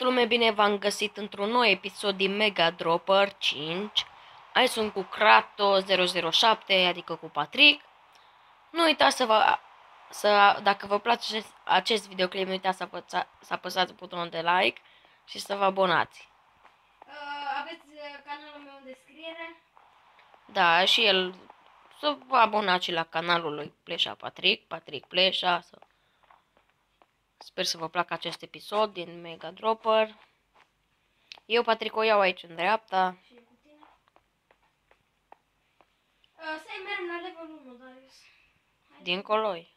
lume, bine v-am găsit într-un nou episod din Mega Dropper 5. Aici sunt cu Kratos007, adică cu Patrick. Nu uitați dacă vă place acest videoclip, nu uitați să apăsați butonul de like și să vă abonați. Aveți canalul meu în descriere. Da, și el să vă abonați și la canalul lui Pleșa Patrick Pleșa. Sper să vă placă acest episod din Mega Dropper. Eu, Patrick, o iau aici în dreapta. Și cu tine. Să-i mergem la level 1, Darius. Dincolo-i.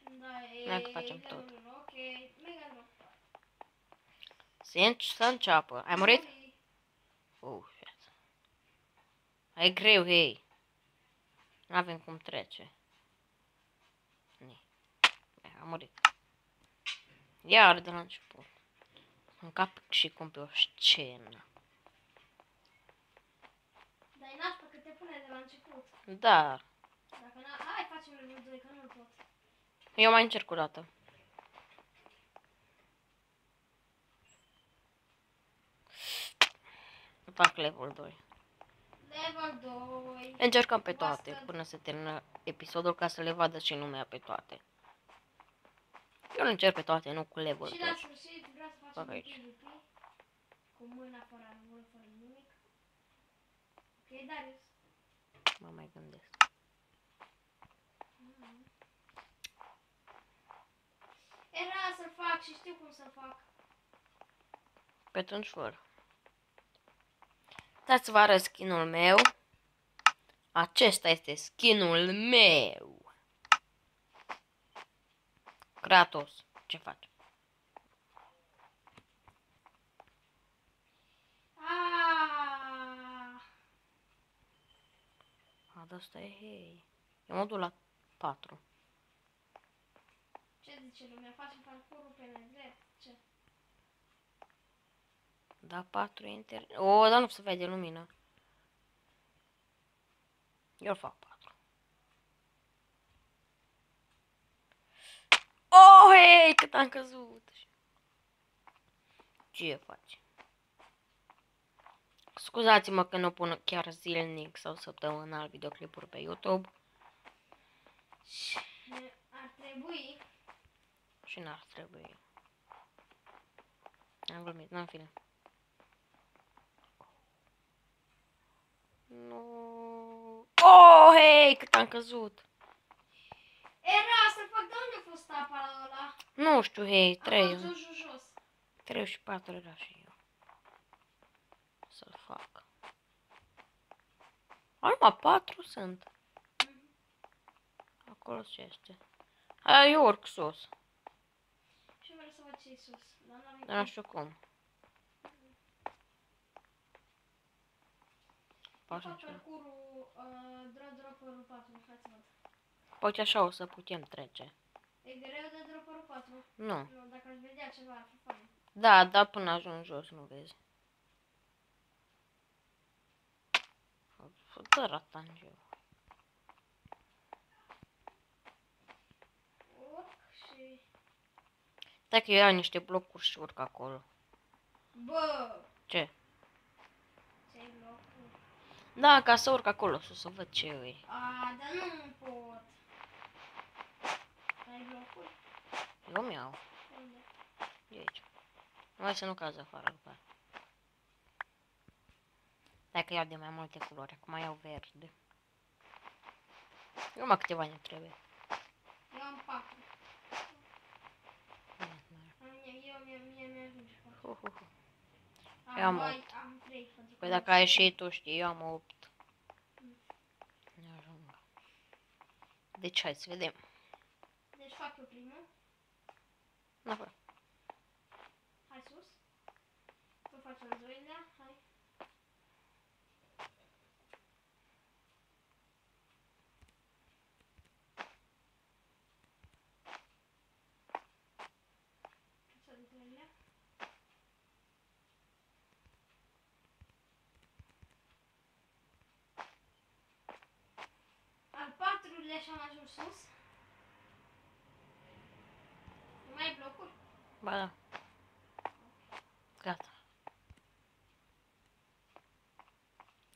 Da, Dacă facem tot. Ok, Mega Dropper. Să înceapă. Ai murit? E greu, hei. N-avem cum trece. Am murit. Iar de la început. Încap și cum pe o scenă. Dar e nașpa că te pune de la început. Da. Dacă hai, facem level 2, că nu pot. Eu mai încerc o dată. Fac level 2. Level 2. Încercăm pe toate până se termină episodul ca să le vadă și lumea pe toate. Eu încerc pe toate, nu cu level 2. Și la sfârșit vreau să facem un PvP. Cu mâna fără armură, fără nimic. Ok, Darius? Mă mai gândesc. Era să-l fac și știu cum să fac. Pe atunci fără. Da, să vă arăt skin-ul meu. Acesta este skin-ul meu. Kratos, ce faci? Da, asta e, hei. E modul la 4. Ce zice lumea? Facem parcurul pe nedrept? Ce? Da, 4 inter... O, dar nu se vede lumină. Eu fac 4. Oh, hei, cât am căzut. Ce faci? Scuzați-mă că nu pun chiar zilnic sau săptămânal videoclipuri pe YouTube. Ar trebui. Și n-ar trebui. Am glumit, n-am fine. Nu. Oh, hei, cât am căzut. Era să fac, de unde a fost apa la ăla? Nu știu, hei, 3. A fost jos. 3 și 4 era și eu. Să-l fac. Numai 4 sunt. Acolo ce este? Aia eu urc sus. Și vreau să văd ce-i sus. Dar nu știu cum. Fac parcurul dropperul 4, hai să văd. Poate așa o să putem trece. E greu de dropperul 4? Nu. Nu, dacă aș vedea ceva ar fi fain. Da, dar până ajung jos nu vezi. Dă ratangiu. Urc și... Dacă eu iau niște blocuri și urc acolo. Bă! Ce? Ce-i blocuri? Da, ca să urc acolo sus, să văd ce e. Dar nu pot. Ai blocuri? Eu mi-au. Unde? De aici. Numai să nu caz afară după aia. Dacă iau de mai multe culori, acum iau verde. Eu mai câteva ne trebuie. Eu am 4. Mie mi-ajunge 4. Eu am 8. Am 3. Păi dacă ai și tu știi, eu am 8. Ne ajung. Deci hai să vedem. Deci fac eu primul. Da, fă. Hai sus. Tu faci al doilea. Hai. Faci al doilea. Al patrulea și am ajuns sus. Nu mai ai blocuri? Ba da.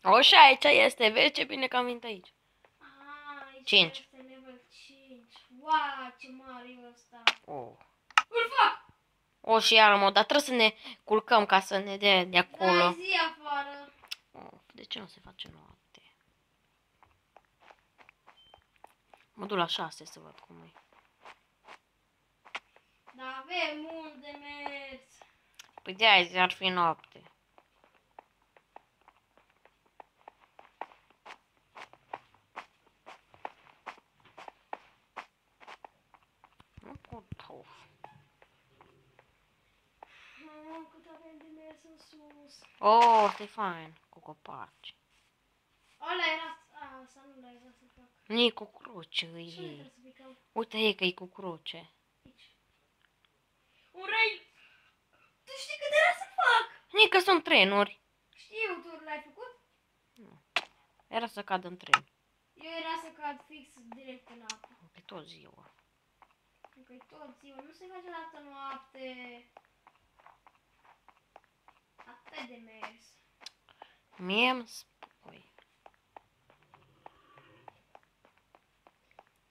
O, și aici este. Vezi ce bine că am venit aici. Aici 5. este level 5. Wow, ce mare e ăsta. Oh. Îl fac! O, și iar mă, dar trebuie să ne culcăm ca să ne dea de acolo. Da, zi afară. Oh, de ce nu se face noapte? Mă duc la 6 să văd cum e. Dar avem mult de mers. Păi de azi ar fi noapte. Nu pot. Of. Cât avem de mers în sus. Oh, asta e fain. Cu copaci. Ăla era... Asta nu l-ai vrea să fac. Nu e cu cruce, Ce e. trebuie să picăm? Uite, e că e cu cruce. Aici. Un rail! Tu știi cât era să fac? Nu că sunt trenuri. Știu, tu l-ai făcut? Era să cadă în tren. Eu era să cad fix direct în apă. Pe tot ziua. Încă e tot ziua, nu se face dată noapte. Atât de mers. Mie îmi spui.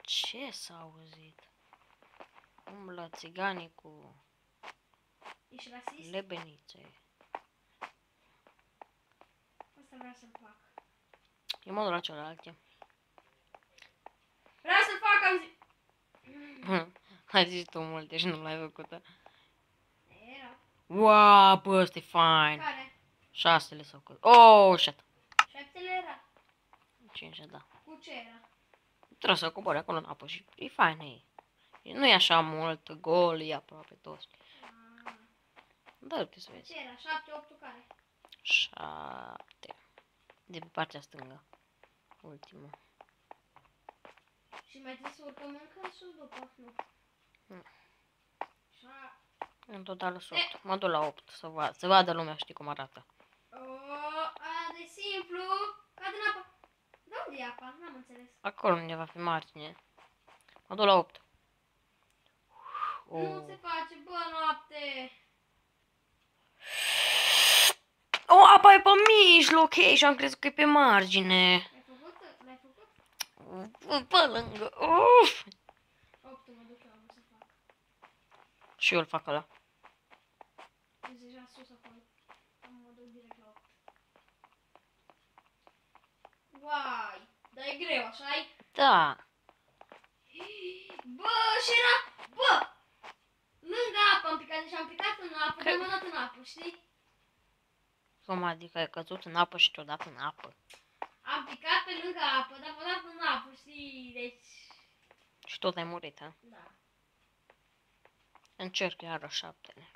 Ce s-a auzit? Umblă țiganii cu Ești rasist? lebenițe. Asta vreau să-l fac. Eu mă duc la celelalte. Vreau să-l fac, am zis. Ai zis tu multe și nu l-ai făcut. Era. Wow, bă, ăsta e fain. Care? 6 s-au căzut. Oh, shit. 7 era. 5, da. Cu ce era? Trebuie să cobori acolo în apă și e fain, ei. Nu e așa mult gol, e aproape toți. Ah. Da, uite să vezi. Ce era? 7, 8 care? 7. De pe partea stângă. Ultimul. Și mai trebuie să urcăm încă în sus după? Nu. Nu. Așa. În total sunt 8. Mă duc la 8 să vadă lumea, știi cum arată. Aia de simplu. Cad în apă. De unde e apa? N-am înțeles. Acolo unde va fi margine. Mă duc la 8. Nu se face, bă, noapte. O, apa e pe mijloc, ei, și am crezut că e pe margine. L-ai făcut? L-ai făcut? Pe lângă. Uf! 8 mă duc eu să fac. Și eu îl fac ăla. Deci deja sus acolo. Mă duc direct la 8. Uai, dar e greu, așa-i? Da. Bă, și era, bă, lângă apă am picat, deci am picat în apă, dar m-am dat în apă, știi? Cum adică ai căzut în apă și te-o dat în apă? Am picat pe lângă apă, dar m-am dat în apă, știi? Deci, Și tot ai murit, ha? da. Încerc iară 7.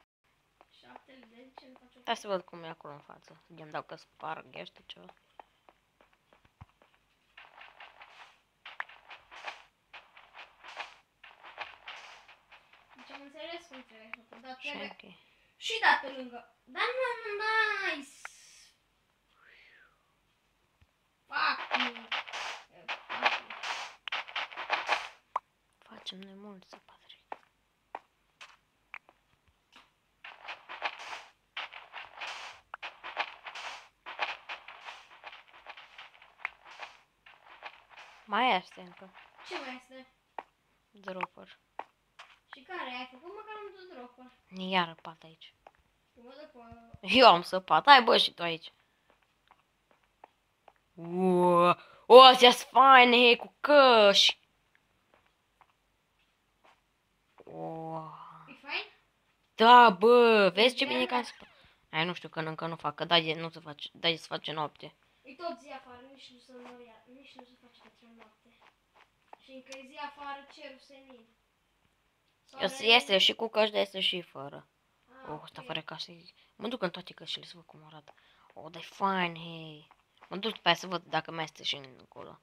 7 de ce nu faci o... Hai să văd cum e acolo în față. Să-mi dacă sparg este ceva. Deci am înțeles cum trebuie făcut, dar Și trebuie... ok. Și dat pe lângă. Dar nu, nice! Fuck you! Facem noi mulți, Patrick. Mai este încă. Ce mai este? Dropper. Și care? Ai făcut măcar un dropper? Iară pat aici. Eu mă duc pe... Eu am săpat. Hai bă și tu aici. Uuu. O, astea-s faine, hei, cu căși. Oh. E fain? Da, bă, vezi ce bine că am săpat. Ai, nu știu, că încă nu fac, că dai, nu se face, dai să face noapte. E tot zi afară, nici nu se noria, nici nu se face către noapte. Și încă e zi afară, cerul senin. Este și cu căști, dar este și fără. Ah, Asta fără ca să mă duc în toate căștile să văd cum arată. Oh, dar e fain, hei. Mă duc pe aia să văd dacă mai este și acolo.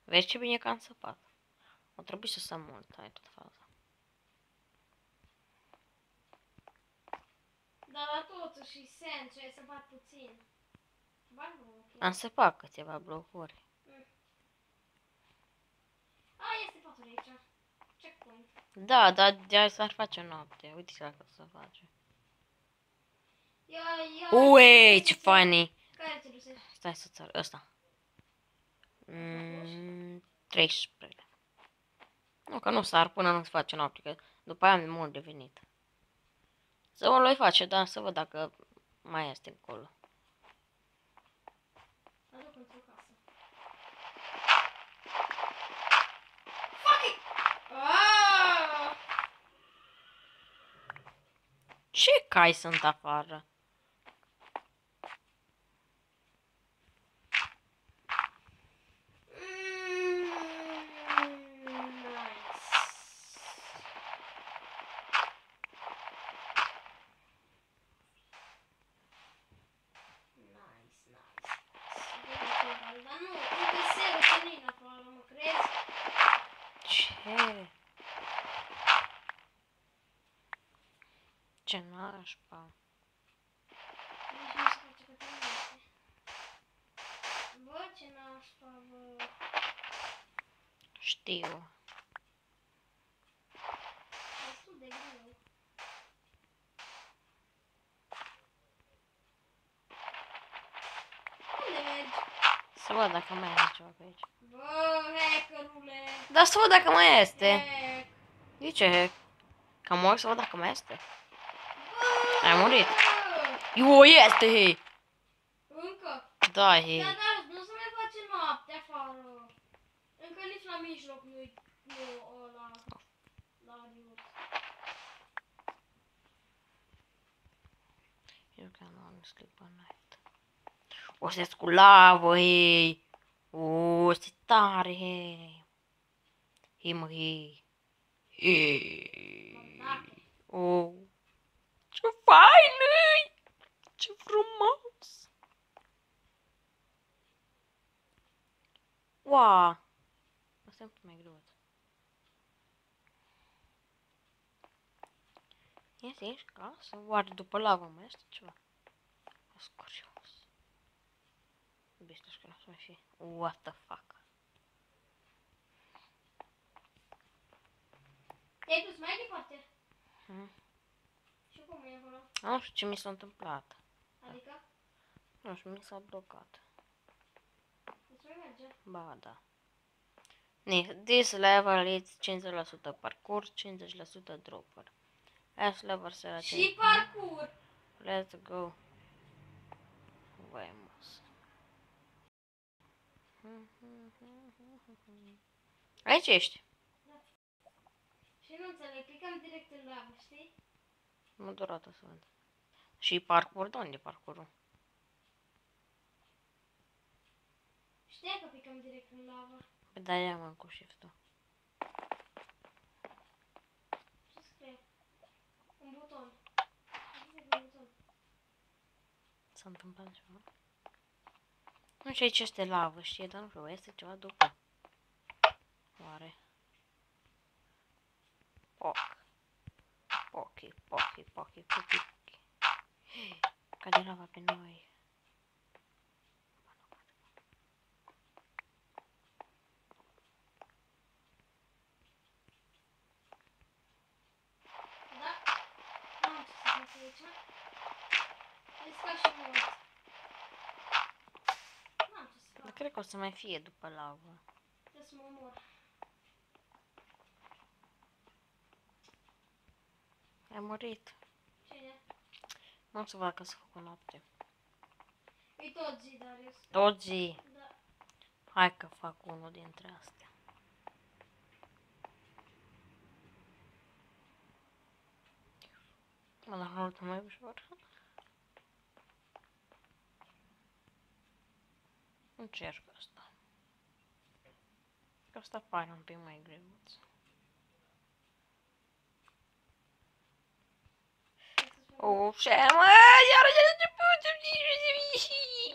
Vezi ce bine că am săpat. O trebuie să săp mult, ai tot faza. Dar la totul și sen, ce să bat puțin. Bani blocuri. Am săpat câteva blocuri. A, este patul aici. Checkpoint. Da, dar de aia s-ar face noapte. Uite dacă se face. Ue, ce funny. Care ți lusești? Stai să țar ăsta. 13. Nu, că nu sar până nu se face noapte, că după aia mi mult de venit. Să o lui face, da, să văd dacă mai este acolo. Aduc într-o casă. Fuck it! Aaaa! Ce cai sunt afară? Dar nu, încă seră senin afară, mă crezi? Ce? Ce nașpa? Nici nu se face că trebuie. Bă, ce nașpa, bă. Știu. Destul de greu. Unde mergi? Să văd dacă mai este ceva pe aici. Bă, hackerule! Dar să văd dacă mai este. Hack! De ce hack? Că mor să văd dacă mai este. Bă! Ai murit. Eu este, hei. Încă? Da, hei. Dar nu se mai face noapte afară. Încă nici la mijloc nu-i ăla. La Riot. You can only sleep at night. O să cu lavă, hei. O, ce tare, hei. Hei, mă, hei. Hei. O, ce fain, hei. Ce frumos. Wow. Asta e un pic mai greu. Este aici casă? Oare după lavă mai este ceva? Sunt curios. Iubește că să mai fie. What the fuck? Te-ai dus mai departe? Hmm? Și cum e acolo? Nu știu ce mi s-a întâmplat. Adică? Nu știu, mi s-a blocat. Îți mai merge? Ba, da. This level is 50% parcurs, 50% dropper. S level se la Și parcurs! Let's go. Vamos. Aici ești. Și nu înțeleg, clicăm direct în lavă, știi? Mă dorată să văd. Și parcurs, de unde e parcurul? Știi că picăm direct în lavă? Păi da, ia mă cu shift-ul. Ce scrie? Un buton. Un buton. S-a întâmplat ceva? Nu știu, aici este lavă, știi, dar nu știu, este ceva după. Oare? Poc. Pochi, pochi, pochi, pochi, pochi. Cade lava pe noi. Da? N-am ce să fac aici. E ca și mult. N-am ce să Dar fac. cred că o să mai fie după lavă. Trebuie să mă omor. Ai murit. Cine? Nu o să văd că s-a făcut noapte. E tot zi, Darius. Tot zi. Da. Hai că fac unul dintre astea. Mă, dar nu mai ușor. Încerc asta. Că asta pare un pic mai greuț. Oh, ce mă, iar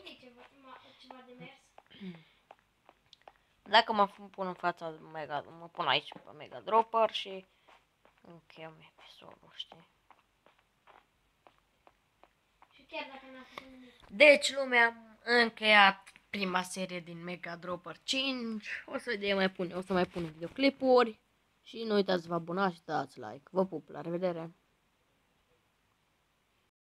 Nu e ceva de mers. Dacă mă pun în fața mega, mă pun aici pe Mega Dropper și încheiem episodul, știi? Și chiar dacă n-am făcut nimic. Deci lumea am încheiat prima serie din Mega Dropper 5. O să mai pun videoclipuri și nu uitați să vă abonați și dați like. Vă pup, la revedere!